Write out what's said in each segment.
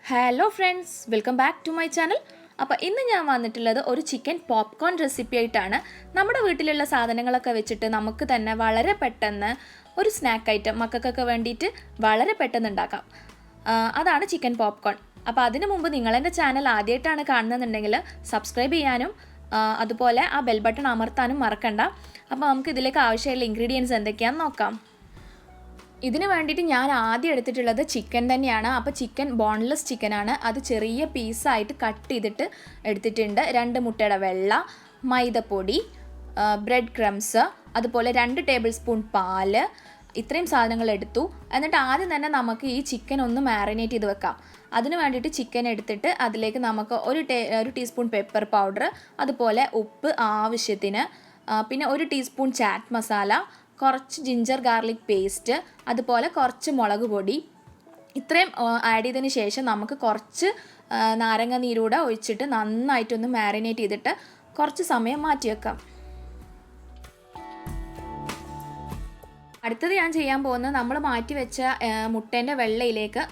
Hello friends, welcome back to my channel. അപ്പോൾ ഇന്ന് ഞാൻ വന്നിട്ടുള്ളത് ഒരു ചിക്കൻ പോപ്കോൺ റെസിപ്പി ആയിട്ടാണ്. നമ്മുടെ വീട്ടിലുള്ള സാധനങ്ങളൊക്കെ വെച്ചിട്ട് നമുക്ക് തന്നെ വളരെ പെട്ടെന്ന് ഒരു സ്നാക്ക് ഐറ്റം മക്കൾക്കൊക്കെ വേണ്ടിയിട്ട് വളരെ പെട്ടെന്ന് ഉണ്ടാക്കാം. അതാണ് ചിക്കൻ പോപ്കോൺ. അപ്പോൾ അതിനു മുമ്പ് നിങ്ങളെൻ്റെ ചാനൽ ആദ്യമായിട്ടാണ് കാണുന്നതെന്നുണ്ടെങ്കിൽ സബ്സ്ക്രൈബ് ചെയ്യാനും അതുപോലെ ആ ബെൽ ബട്ടൺ അമർത്താനും മറക്കണ്ട. അപ്പോൾ നമുക്ക് ഇതിലേക്ക് ആവശ്യമുള്ള ഇൻഗ്രീഡിയൻസ് എന്തൊക്കെയാണെന്ന് നോക്കാം. ഇതിന് വേണ്ടിയിട്ട് ഞാൻ ആദ്യം എടുത്തിട്ടുള്ളത് ചിക്കൻ തന്നെയാണ്. അപ്പോൾ ചിക്കൻ ബോൺലെസ് ചിക്കനാണ്. അത് ചെറിയ പീസായിട്ട് കട്ട് ചെയ്തിട്ട് എടുത്തിട്ടുണ്ട്. 2 മുട്ടയുടെ വെള്ള, മൈദപ്പൊടി, ബ്രെഡ് ക്രംസ്, അതുപോലെ 2 ടേബിൾ സ്പൂൺ പാല്, ഇത്രയും സാധനങ്ങൾ എടുത്തു. എന്നിട്ട് ആദ്യം തന്നെ നമുക്ക് ഈ ചിക്കൻ ഒന്ന് മാറിനേറ്റ് ചെയ്ത് വെക്കാം. അതിന് വേണ്ടിയിട്ട് ചിക്കൻ എടുത്തിട്ട് അതിലേക്ക് നമുക്ക് ഒരു ടീസ്പൂൺ പെപ്പർ പൗഡർ, അതുപോലെ ഉപ്പ് ആവശ്യത്തിന്, പിന്നെ 1 ടീസ്പൂൺ ചാറ്റ് മസാല, കുറച്ച് ജിഞ്ചർ ഗാർലിക് പേസ്റ്റ്, അതുപോലെ കുറച്ച് മുളക് പൊടി, ഇത്രയും ആഡ് ചെയ്തതിന് ശേഷം നമുക്ക് കുറച്ച് നാരങ്ങ നീരൂടെ ഒഴിച്ചിട്ട് നന്നായിട്ടൊന്ന് മാരിനേറ്റ് ചെയ്തിട്ട് കുറച്ച് സമയം മാറ്റി വെക്കാം. അടുത്തത് ഞാൻ ചെയ്യാൻ പോകുന്നത്, നമ്മൾ മാറ്റി വെച്ച മുട്ടേൻ്റെ വെള്ളയിലേക്ക്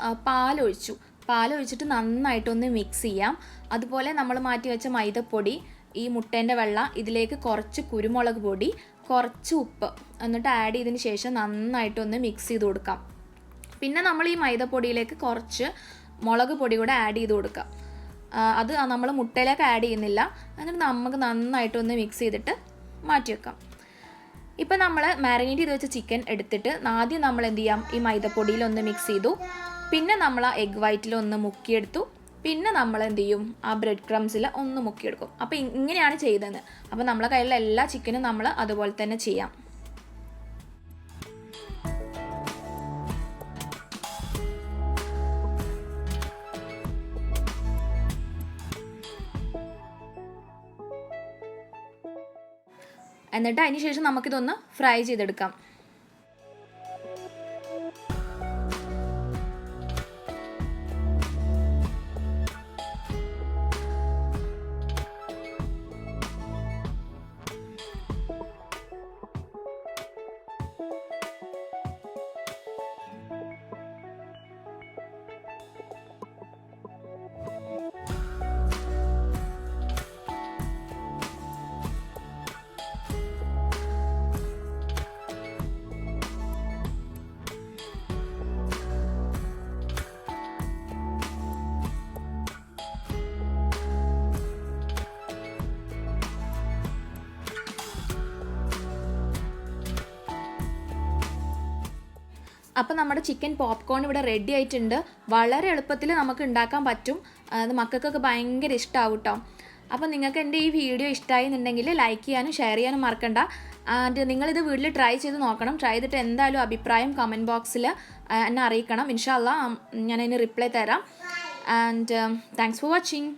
പാലൊഴിച്ചിട്ട് നന്നായിട്ടൊന്ന് മിക്സ് ചെയ്യാം. അതുപോലെ നമ്മൾ മാറ്റി വെച്ച മൈദപ്പൊടി, ഈ മുട്ടേൻ്റെ വെള്ള, ഇതിലേക്ക് കുറച്ച് കുരുമുളക് പൊടി, കുറച്ച് ഉപ്പ് എന്നിട്ട് ആഡ് ചെയ്തതിന് ശേഷം നന്നായിട്ടൊന്ന് മിക്സ് ചെയ്ത് കൊടുക്കാം. പിന്നെ നമ്മൾ ഈ മൈദപ്പൊടിയിലേക്ക് കുറച്ച് മുളക് പൊടി കൂടെ ആഡ് ചെയ്ത് കൊടുക്കാം. അത് നമ്മൾ മുട്ടയിലേക്ക് ആഡ് ചെയ്യുന്നില്ല. എന്നിട്ട് നമുക്ക് നന്നായിട്ടൊന്ന് മിക്സ് ചെയ്തിട്ട് മാറ്റി വെക്കാം. ഇപ്പം നമ്മൾ മാരിനേറ്റ് ചെയ്ത് വെച്ച ചിക്കൻ എടുത്തിട്ട് ആദ്യം നമ്മൾ എന്ത് ചെയ്യാം, ഈ മൈദപ്പൊടിയിലൊന്ന് മിക്സ് ചെയ്തു. പിന്നെ നമ്മൾ ആ എഗ് വൈറ്റിലൊന്ന് മുക്കിയെടുത്തു. പിന്നെ നമ്മൾ എന്ത് ചെയ്യും, ആ ബ്രെഡ് ക്രംസിൽ ഒന്ന് മുക്കിയെടുക്കും. അപ്പോൾ ഇങ്ങനെയാണ് ചെയ്തത്. അപ്പോൾ നമ്മളെ കയ്യിലുള്ള എല്ലാ ചിക്കനും നമ്മൾ അതുപോലെ തന്നെ ചെയ്യാം. എന്നിട്ട് അതിന് ശേഷം നമുക്കിതൊന്ന് ഫ്രൈ ചെയ്തെടുക്കാം. അപ്പോൾ നമ്മുടെ ചിക്കൻ പോപ്കോൺ ഇവിടെ റെഡി ആയിട്ടുണ്ട്. വളരെ എളുപ്പത്തിൽ നമുക്ക് ഉണ്ടാക്കാൻ പറ്റും. അത് മക്കൾക്കൊക്കെ ഭയങ്കര ഇഷ്ടമാവും കേട്ടോ. അപ്പോൾ നിങ്ങൾക്ക് എൻ്റെ ഈ വീഡിയോ ഇഷ്ടമായി എന്നുണ്ടെങ്കിൽ ലൈക്ക് ചെയ്യാനും ഷെയർ ചെയ്യാനും മറക്കണ്ട. ആൻഡ് നിങ്ങളിത് വീട്ടിൽ ട്രൈ ചെയ്ത് നോക്കണം. ട്രൈ ചെയ്തിട്ട് എന്തായാലും അഭിപ്രായം കമൻറ്റ് ബോക്സിൽ എന്നെ അറിയിക്കണം. ഇൻഷാ അല്ലാ ഞാൻ അതിന് റിപ്ലൈ തരാം. And thanks for watching.